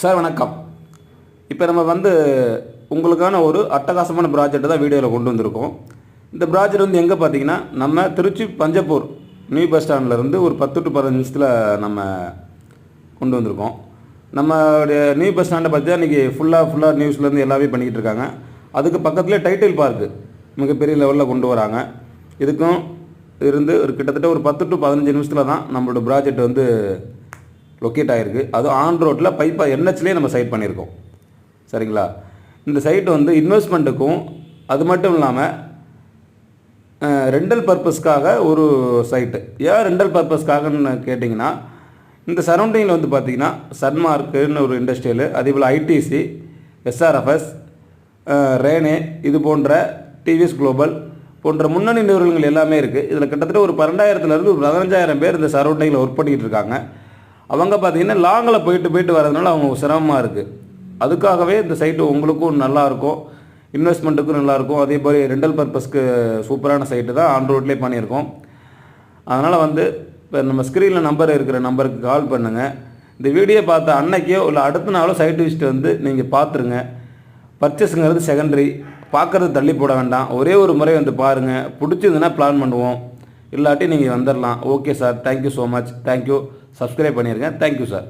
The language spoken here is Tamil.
சார் வணக்கம். இப்போ நம்ம உங்களுக்கான ஒரு அட்டகாசமான ப்ராஜெக்ட் தான் வீடியோவில் கொண்டு வந்திருக்கோம். இந்த ப்ராஜெக்ட் எங்கே பார்த்தீங்கன்னா, நம்ம திருச்சி பஞ்சப்பூர் நியூ பஸ் ஸ்டாண்ட்லேருந்து ஒரு 10 to 15 நிமிஷத்தில் நம்ம கொண்டு வந்திருக்கோம். நம்மளுடைய நியூ பஸ் ஸ்டாண்டை பார்த்தா இன்றைக்கி ஃபுல்லாக நியூஸ்லேருந்து எல்லாமே பண்ணிக்கிட்டு இருக்காங்க. அதுக்கு பக்கத்துலேயே டைட்டில் பார்க்கு மிகப்பெரிய லெவலில் கொண்டு வராங்க. இதுக்கும் இருந்து ஒரு கிட்டத்தட்ட ஒரு 10 to 15 நிமிஷத்தில் தான் நம்மளோட ப்ராஜெக்ட் லொக்கேட் ஆகிருக்கு. அதுவும் ஆன் ரோட்டில் பைப்பா என்ஹெச்லேயே நம்ம சைட் பண்ணியிருக்கோம். சரிங்களா? இந்த சைட்டு இன்வெஸ்ட்மெண்ட்டுக்கும் அது மட்டும் இல்லாமல் ரெண்டல் பர்பஸ்க்காக ஒரு சைட்டு. ஏன் ரெண்டல் பர்பஸ்க்காகன்னு கேட்டிங்கன்னா, இந்த சரௌண்டிங்கில் பார்த்திங்கன்னா சன்மார்க்குன்னு ஒரு இண்டஸ்ட்ரியல், அதேபோல் ஐடிசி, எஸ்ஆர்எஃப்எஸ், ரேனே, இது போன்ற டிவிஎஸ் குளோபல் போன்ற முன்னணி நிறுவனங்கள் எல்லாமே இருக்குது. இதில் கிட்டத்தட்ட ஒரு 12,000 ஒரு 15,000 பேர் இந்த சரௌண்டிங்கில் ஒர்க் பண்ணிக்கிட்டு இருக்காங்க. அவங்க பார்த்திங்கன்னா லாங்கில் போயிட்டு வரதுனால அவங்க சிரமமாக இருக்குது. அதுக்காகவே இந்த சைட்டு உங்களுக்கும் நல்லாயிருக்கும், இன்வெஸ்ட்மெண்ட்டுக்கும் நல்லாயிருக்கும், அதே மாதிரி ரெண்டல் பர்பஸ்க்கு சூப்பரான சைட்டு தான் ஆன் ரோட்லேயே பண்ணியிருக்கோம். அதனால் இப்போ நம்ம ஸ்க்ரீனில் நம்பர் இருக்கிற நம்பருக்கு கால் பண்ணுங்கள். இந்த வீடியோ பார்த்த அன்னைக்கோ இல்லை அடுத்த நாளோ சைட்டு விசிட் நீங்கள் பார்த்துருங்க. பர்ச்சேஸுங்கிறது செகண்டரி, பார்க்குறது தள்ளி போட வேண்டாம். ஒரே ஒரு முறை பாருங்கள், பிடிச்சதுன்னா பிளான் பண்ணுவோம், இல்லாட்டி நீங்கள் வந்துடலாம். Okay sir, thank you so much. Thank you. Subscribe பண்ணிடுங்க. Thank you sir.